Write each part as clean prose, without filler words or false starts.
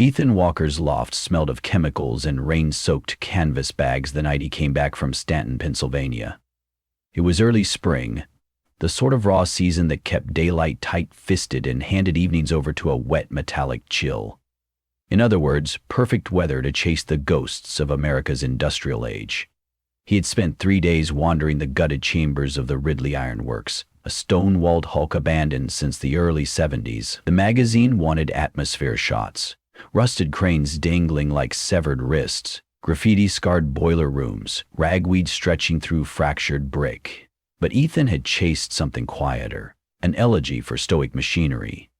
Ethan Walker's loft smelled of chemicals and rain-soaked canvas bags the night he came back from Stanton, Pennsylvania. It was early spring, the sort of raw season that kept daylight tight-fisted and handed evenings over to a wet metallic chill. In other words, perfect weather to chase the ghosts of America's industrial age. He had spent 3 days wandering the gutted chambers of the Ridley Iron Works, a stone-walled hulk abandoned since the early 70s. The magazine wanted atmosphere shots, rusted cranes dangling like severed wrists, graffiti-scarred boiler rooms, ragweed stretching through fractured brick. But Ethan had chased something quieter, an elegy for stoic machinery.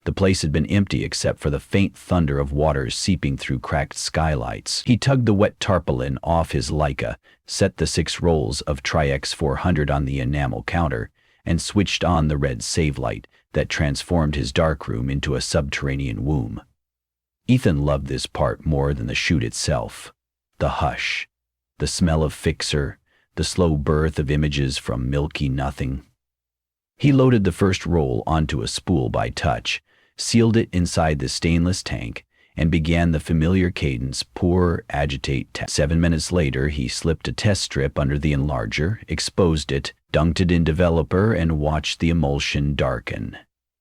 The place had been empty except for the faint thunder of waters seeping through cracked skylights. He tugged the wet tarpaulin off his Leica, set the 6 rolls of Tri-X 400 on the enamel counter, and switched on the red save light that transformed his darkroom into a subterranean womb. Ethan loved this part more than the shoot itself. The hush, the smell of fixer, the slow birth of images from milky nothing. He loaded the first roll onto a spool by touch, sealed it inside the stainless tank, and began the familiar cadence, pour, agitate, tap. 7 minutes later, he slipped a test strip under the enlarger, exposed it, dunked it in developer, and watched the emulsion darken.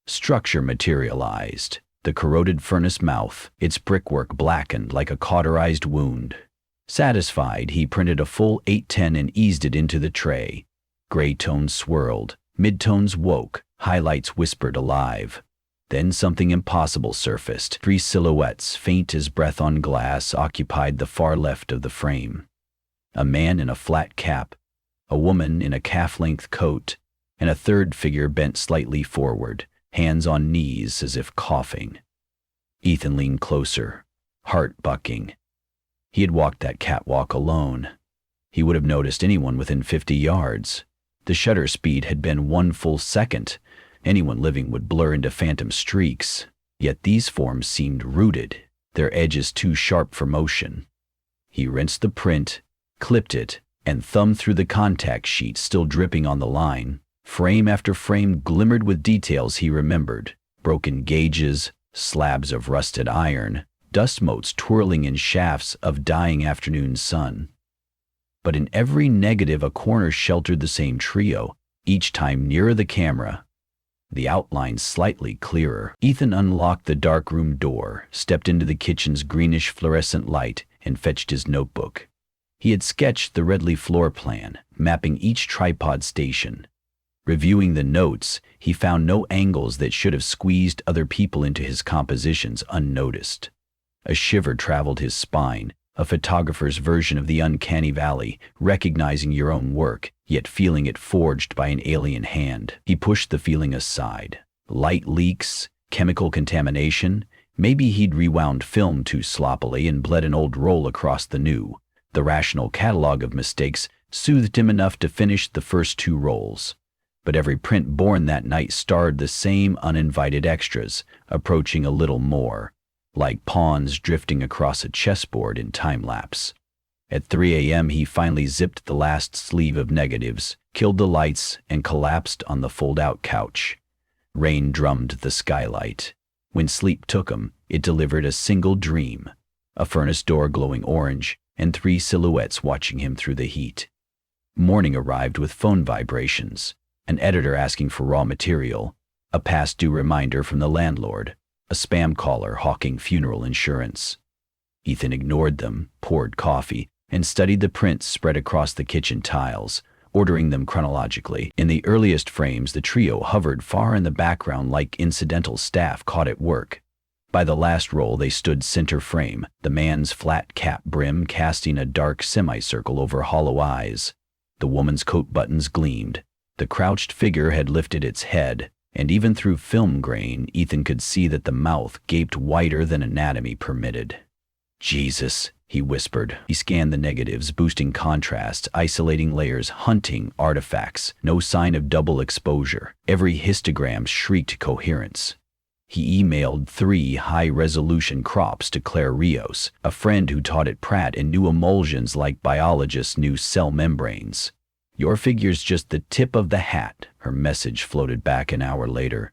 Structure materialized. The corroded furnace mouth, its brickwork blackened like a cauterized wound. Satisfied, he printed a full 810 and eased it into the tray. Gray tones swirled, midtones woke, highlights whispered alive. Then something impossible surfaced. 3 silhouettes, faint as breath on glass, occupied the far left of the frame. A man in a flat cap, a woman in a calf-length coat, and a third figure bent slightly forward, hands on knees as if coughing. Ethan leaned closer, heart bucking. He had walked that catwalk alone. He would have noticed anyone within 50 yards. The shutter speed had been 1 full second. Anyone living would blur into phantom streaks. Yet these forms seemed rooted, their edges too sharp for motion. He rinsed the print, clipped it, and thumbed through the contact sheet still dripping on the line. Frame after frame glimmered with details he remembered. Broken gauges, slabs of rusted iron, dust motes twirling in shafts of dying afternoon sun. But in every negative a corner sheltered the same trio, each time nearer the camera, the outlines slightly clearer. Ethan unlocked the darkroom door, stepped into the kitchen's greenish fluorescent light, and fetched his notebook. He had sketched the Redley floor plan, mapping each tripod station. Reviewing the notes, he found no angles that should have squeezed other people into his compositions unnoticed. A shiver traveled his spine, a photographer's version of the uncanny valley, recognizing your own work, yet feeling it forged by an alien hand. He pushed the feeling aside. Light leaks, chemical contamination, maybe he'd rewound film too sloppily and bled an old roll across the new. The rational catalog of mistakes soothed him enough to finish the first 2 rolls. But every print born that night starred the same uninvited extras, approaching a little more, like pawns drifting across a chessboard in time-lapse. At 3 a.m. he finally zipped the last sleeve of negatives, killed the lights, and collapsed on the fold-out couch. Rain drummed the skylight. When sleep took him, it delivered a single dream, a furnace door glowing orange, and 3 silhouettes watching him through the heat. Morning arrived with phone vibrations, an editor asking for raw material, a past-due reminder from the landlord, a spam caller hawking funeral insurance. Ethan ignored them, poured coffee, and studied the prints spread across the kitchen tiles, ordering them chronologically. In the earliest frames, the trio hovered far in the background like incidental staff caught at work. By the last roll, they stood center frame, the man's flat cap brim casting a dark semicircle over hollow eyes. The woman's coat buttons gleamed. The crouched figure had lifted its head, and even through film grain, Ethan could see that the mouth gaped wider than anatomy permitted. "Jesus," he whispered. He scanned the negatives, boosting contrast, isolating layers, hunting artifacts. No sign of double exposure. Every histogram shrieked coherence. He emailed 3 high-resolution crops to Claire Rios, a friend who taught at Pratt and knew emulsions like biologists knew cell membranes. "Your figure's just the tip of the hat," her message floated back an hour later.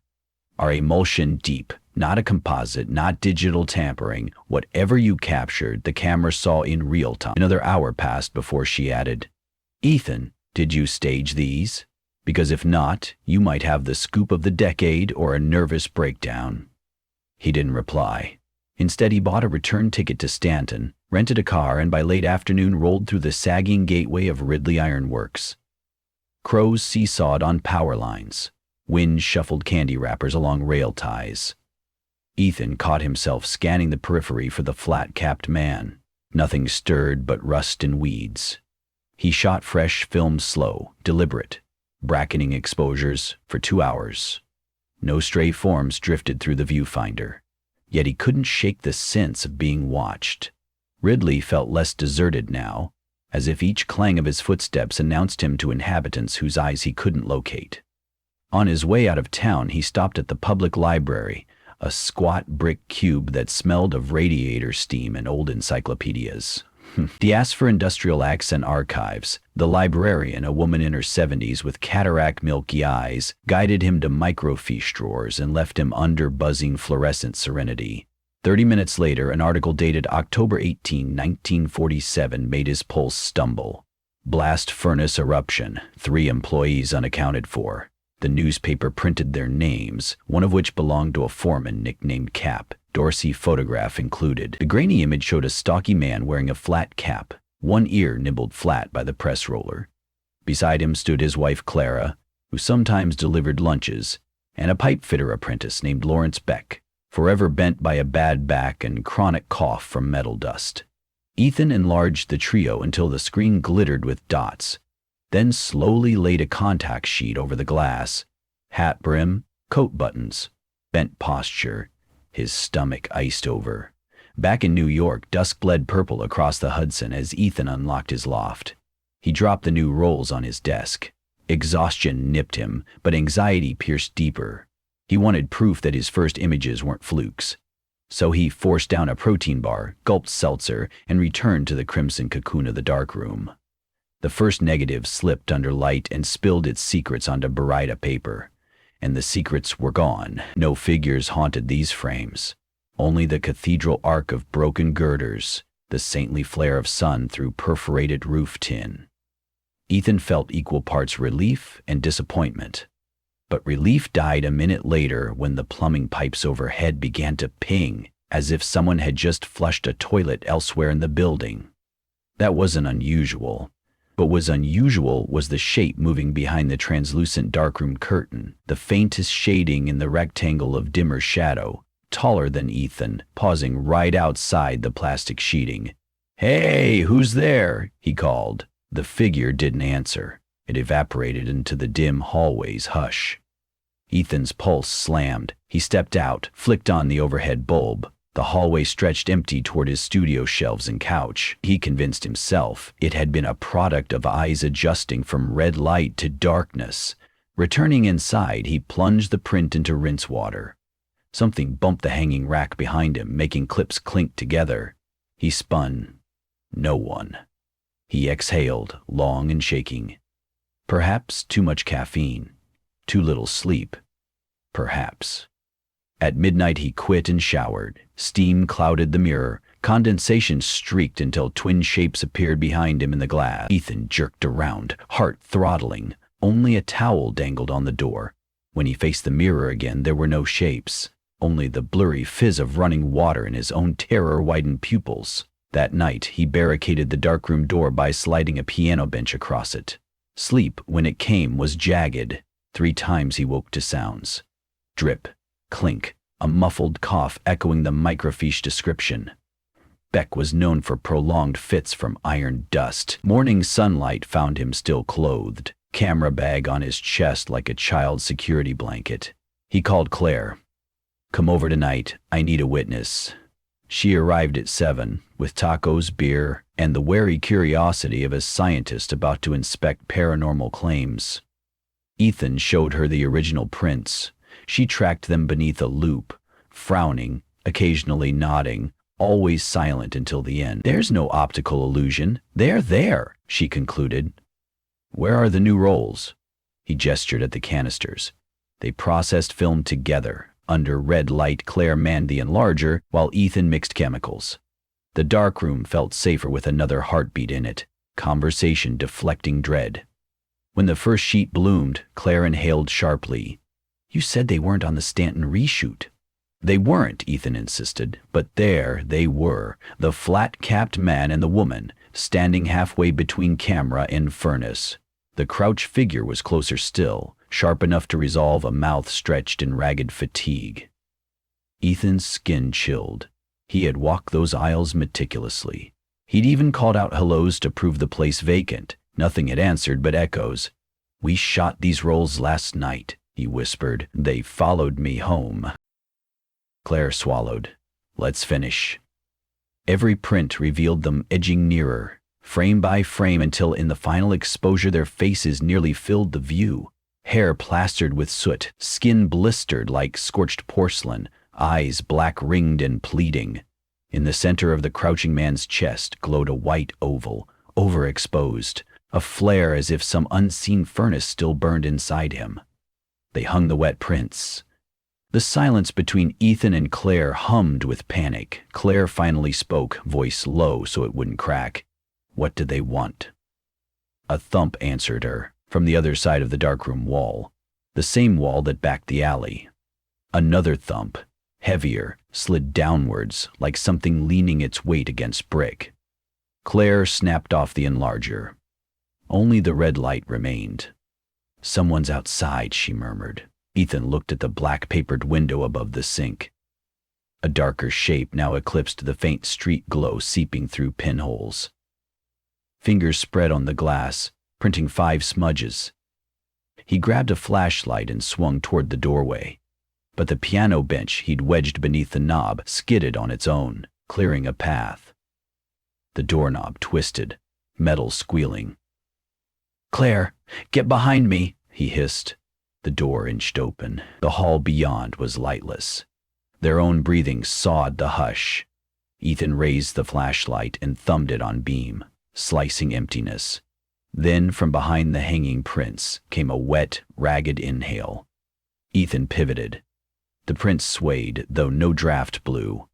"Our emulsion deep, Not a composite, not digital tampering. Whatever you captured, the camera saw in real time. Another hour passed before she added, "Ethan, did you stage these? Because if not, you might have the scoop of the decade or a nervous breakdown." He didn't reply. Instead, he bought a return ticket to Stanton, rented a car, and by late afternoon rolled through the sagging gateway of Ridley Iron Works. Crows seesawed on power lines. Wind shuffled candy wrappers along rail ties. Ethan caught himself scanning the periphery for the flat-capped man. Nothing stirred but rust and weeds. He shot fresh film slow, deliberate, bracketing exposures for 2 hours. No stray forms drifted through the viewfinder. Yet he couldn't shake the sense of being watched. Ridley felt less deserted now, as if each clang of his footsteps announced him to inhabitants whose eyes he couldn't locate. On his way out of town, he stopped at the public library, a squat brick cube that smelled of radiator steam and old encyclopedias. He asked for Industrial Acts and Archives. The librarian, a woman in her 70s with cataract milky eyes, guided him to microfiche drawers and left him under buzzing fluorescent serenity. 30 minutes later, an article dated October 18, 1947 made his pulse stumble. Blast furnace eruption, 3 employees unaccounted for. The newspaper printed their names, one of which belonged to a foreman nicknamed Cap, Dorsey photograph included. The grainy image showed a stocky man wearing a flat cap, one ear nibbled flat by the press roller. Beside him stood his wife Clara, who sometimes delivered lunches, and a pipe fitter apprentice named Lawrence Beck, forever bent by a bad back and chronic cough from metal dust. Ethan enlarged the trio until the screen glittered with dots, then slowly laid a contact sheet over the glass. Hat brim, coat buttons, bent posture, his stomach iced over. Back in New York, dusk bled purple across the Hudson as Ethan unlocked his loft. He dropped the new rolls on his desk. Exhaustion nipped him, but anxiety pierced deeper. He wanted proof that his first images weren't flukes. So he forced down a protein bar, gulped seltzer, and returned to the crimson cocoon of the darkroom. The first negative slipped under light and spilled its secrets onto Barida paper. And the secrets were gone. No figures haunted these frames. Only the cathedral arc of broken girders, the saintly flare of sun through perforated roof tin. Ethan felt equal parts relief and disappointment. But relief died a minute later when the plumbing pipes overhead began to ping, as if someone had just flushed a toilet elsewhere in the building. That wasn't unusual. What was unusual was the shape moving behind the translucent darkroom curtain, the faintest shading in the rectangle of dimmer shadow, taller than Ethan, pausing right outside the plastic sheeting. "Hey, who's there?" he called. The figure didn't answer. It evaporated into the dim hallway's hush. Ethan's pulse slammed. He stepped out, flicked on the overhead bulb. The hallway stretched empty toward his studio shelves and couch. He convinced himself it had been a product of eyes adjusting from red light to darkness. Returning inside, he plunged the print into rinse water. Something bumped the hanging rack behind him, making clips clink together. He spun. No one. He exhaled, long and shaking. Perhaps too much caffeine. Too little sleep. Perhaps. At midnight he quit and showered. Steam clouded the mirror. Condensation streaked until twin shapes appeared behind him in the glass. Ethan jerked around, heart throttling. Only a towel dangled on the door. When he faced the mirror again, there were no shapes. Only the blurry fizz of running water in his own terror-widened pupils. That night, he barricaded the darkroom door by sliding a piano bench across it. Sleep, when it came, was jagged. 3 times he woke to sounds. Drip. Clink, a muffled cough echoing the microfiche description. Beck was known for prolonged fits from iron dust. Morning sunlight found him still clothed, camera bag on his chest like a child's security blanket. He called Claire. "Come over tonight, I need a witness." She arrived at 7, with tacos, beer, and the wary curiosity of a scientist about to inspect paranormal claims. Ethan showed her the original prints. She tracked them beneath a loop, frowning, occasionally nodding, always silent until the end. "There's no optical illusion. They're there," she concluded. "Where are the new rolls?" He gestured at the canisters. They processed film together, Under red light, Claire manned the enlarger while Ethan mixed chemicals. The darkroom felt safer with another heartbeat in it, conversation deflecting dread. When the first sheet bloomed, Claire inhaled sharply. "You said they weren't on the Stanton reshoot." "They weren't," Ethan insisted, "but there they were, the flat-capped man and the woman, standing halfway between camera and furnace. The crouched figure was closer still, sharp enough to resolve a mouth stretched in ragged fatigue. Ethan's skin chilled. He had walked those aisles meticulously. He'd even called out hellos to prove the place vacant. Nothing had answered but echoes. "We shot these rolls last night," he whispered. "They followed me home." Claire swallowed. "Let's finish." Every print revealed them edging nearer, frame by frame, until in the final exposure their faces nearly filled the view. Hair plastered with soot, skin blistered like scorched porcelain, eyes black-ringed and pleading. In the center of the crouching man's chest glowed a white oval, overexposed, a flare as if some unseen furnace still burned inside him. They hung the wet prints. The silence between Ethan and Claire hummed with panic. Claire finally spoke, voice low so it wouldn't crack. "What do they want?" A thump answered her, from the other side of the darkroom wall, the same wall that backed the alley. Another thump, heavier, slid downwards, like something leaning its weight against brick. Claire snapped off the enlarger. Only the red light remained. "Someone's outside," she murmured. Ethan looked at the black-papered window above the sink. A darker shape now eclipsed the faint street glow seeping through pinholes. Fingers spread on the glass, printing 5 smudges. He grabbed a flashlight and swung toward the doorway. But the piano bench he'd wedged beneath the knob skidded on its own, clearing a path. The doorknob twisted, metal squealing. "Claire, get behind me," he hissed. The door inched open. The hall beyond was lightless. Their own breathing sawed the hush. Ethan raised the flashlight and thumbed it on beam, slicing emptiness. Then, from behind the hanging prints, came a wet, ragged inhale. Ethan pivoted. The prints swayed, though no draft blew.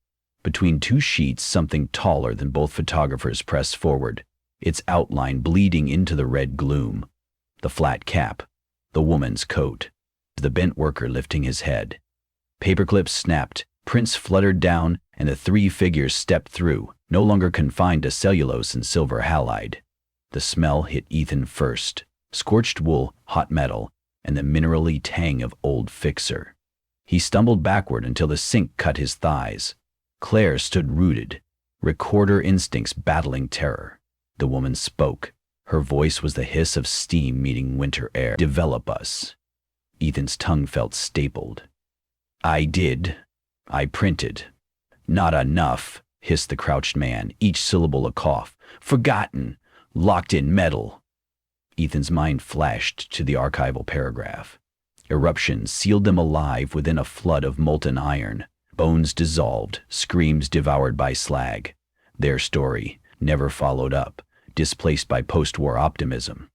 Between 2 sheets, something taller than both photographers pressed forward, its outline bleeding into the red gloom. The flat cap, the woman's coat, the bent worker lifting his head. Paperclips snapped, prints fluttered down, and the 3 figures stepped through, no longer confined to cellulose and silver halide. The smell hit Ethan first, scorched wool, hot metal, and the minerally tang of old fixer. He stumbled backward until the sink cut his thighs. Claire stood rooted, recorder instincts battling terror. The woman spoke. Her voice was the hiss of steam meeting winter air. "Develop us." Ethan's tongue felt stapled. "I did. I printed." "Not enough," hissed the crouched man, each syllable a cough. "Forgotten. Locked in metal." Ethan's mind flashed to the archival paragraph. Eruptions sealed them alive within a flood of molten iron. Bones dissolved, screams devoured by slag. Their story, never followed up, displaced by post-war optimism.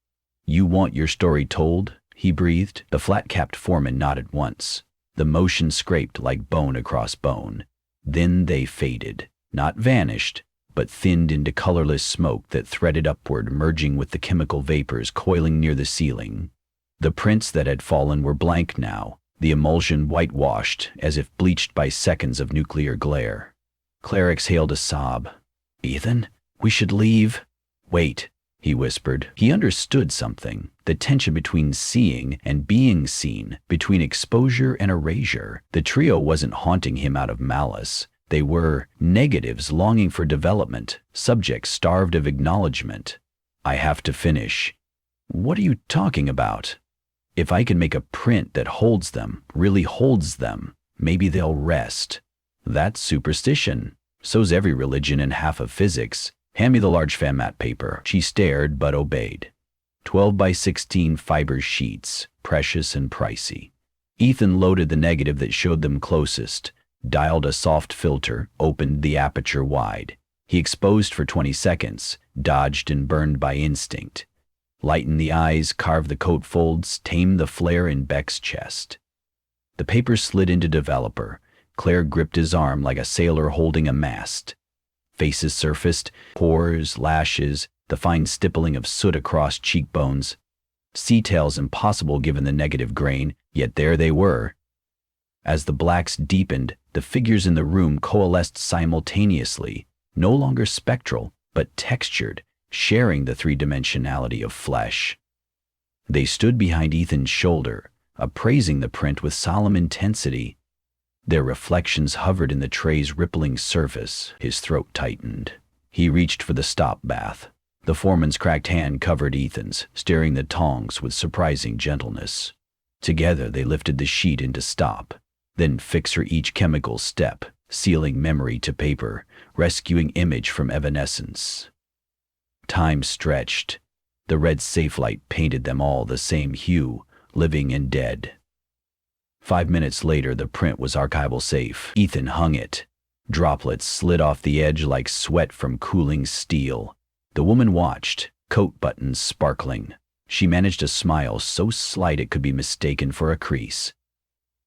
"You want your story told?" he breathed. The flat-capped foreman nodded once. The motion scraped like bone across bone. Then they faded, not vanished, but thinned into colorless smoke that threaded upward, merging with the chemical vapors coiling near the ceiling. The prints that had fallen were blank now, the emulsion whitewashed, as if bleached by seconds of nuclear glare. Claire exhaled a sob. "Ethan, we should leave." "Wait," he whispered. He understood something, the tension between seeing and being seen, between exposure and erasure. The trio wasn't haunting him out of malice. They were negatives longing for development, subjects starved of acknowledgement. "I have to finish." "What are you talking about?" "If I can make a print that holds them, really holds them, maybe they'll rest." "That's superstition. So's every religion and half of physics. Hand me the large format paper." She stared but obeyed. 12 by 16 fiber sheets, precious and pricey. Ethan loaded the negative that showed them closest, dialed a soft filter, opened the aperture wide. He exposed for 20 seconds, dodged and burned by instinct. Lightened the eyes, carved the coat folds, tamed the flare in Beck's chest. The paper slid into developer. Claire gripped his arm like a sailor holding a mast. Faces surfaced, pores, lashes, the fine stippling of soot across cheekbones. Sea-tails impossible given the negative grain, yet there they were. As the blacks deepened, the figures in the room coalesced simultaneously, no longer spectral, but textured, sharing the three-dimensionality of flesh. They stood behind Ethan's shoulder, appraising the print with solemn intensity. Their reflections hovered in the tray's rippling surface. His throat tightened. He reached for the stop bath. The foreman's cracked hand covered Ethan's, steering the tongs with surprising gentleness. Together they lifted the sheet into stop, then fixer each chemical step, sealing memory to paper, rescuing image from evanescence. Time stretched. The red safe light painted them all the same hue, living and dead. 5 minutes later, the print was archival safe. Ethan hung it. Droplets slid off the edge like sweat from cooling steel. The woman watched, coat buttons sparkling. She managed a smile so slight it could be mistaken for a crease.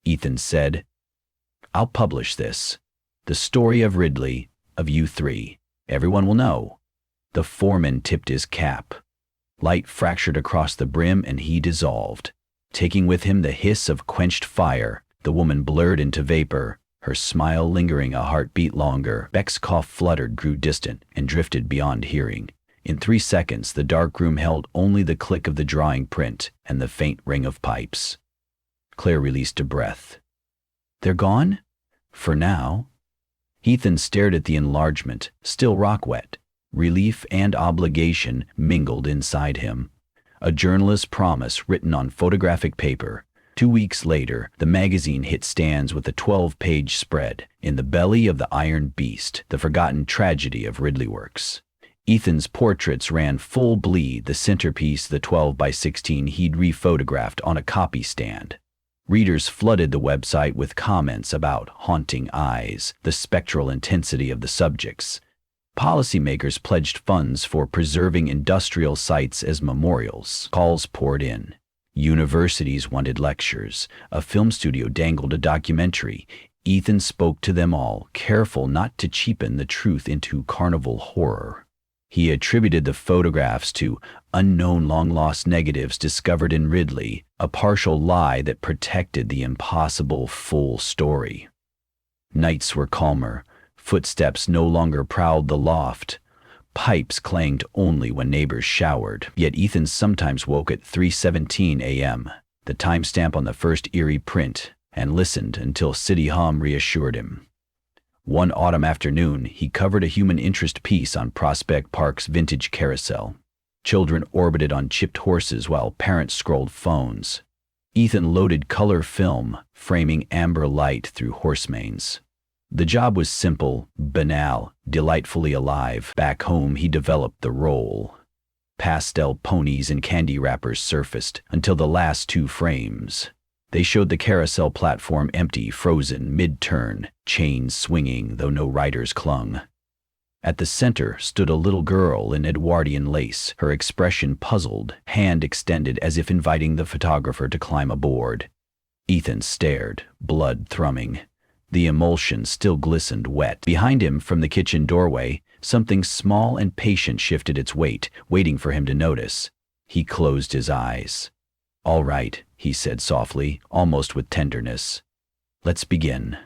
Ethan said, "I'll publish this. The story of Ridley, of you three. Everyone will know." The foreman tipped his cap. Light fractured across the brim and he dissolved. Taking with him the hiss of quenched fire, the woman blurred into vapor, her smile lingering a heartbeat longer. Beck's cough fluttered, grew distant, and drifted beyond hearing. In 3 seconds, the dark room held only the click of the drawing print and the faint ring of pipes. Claire released a breath. "They're gone? For now?" Ethan stared at the enlargement, still rock-wet. Relief and obligation mingled inside him. A journalist's promise written on photographic paper. 2 weeks later, the magazine hit stands with a 12-page spread, In the Belly of the Iron Beast, the forgotten tragedy of Ridley Works. Ethan's portraits ran full bleed, the centerpiece, the 12x16 he'd rephotographed on a copy stand. Readers flooded the website with comments about haunting eyes, the spectral intensity of the subjects. Policymakers pledged funds for preserving industrial sites as memorials. Calls poured in. Universities wanted lectures. A film studio dangled a documentary. Ethan spoke to them all, careful not to cheapen the truth into carnival horror. He attributed the photographs to unknown long-lost negatives discovered in Ridley, a partial lie that protected the impossible full story. Nights were calmer. Footsteps no longer prowled the loft. Pipes clanged only when neighbors showered. Yet Ethan sometimes woke at 3:17 a.m., the timestamp on the first eerie print, and listened until City Hum reassured him. One autumn afternoon, he covered a human interest piece on Prospect Park's vintage carousel. Children orbited on chipped horses while parents scrolled phones. Ethan loaded color film, framing amber light through horse manes. The job was simple, banal, delightfully alive. Back home, he developed the role. Pastel ponies and candy wrappers surfaced until the last 2 frames. They showed the carousel platform empty, frozen, mid-turn, chains swinging, though no riders clung. At the center stood a little girl in Edwardian lace, her expression puzzled, hand extended as if inviting the photographer to climb aboard. Ethan stared, blood thrumming. The emulsion still glistened wet. Behind him, from the kitchen doorway, something small and patient shifted its weight, waiting for him to notice. He closed his eyes. "All right," he said softly, almost with tenderness. "Let's begin."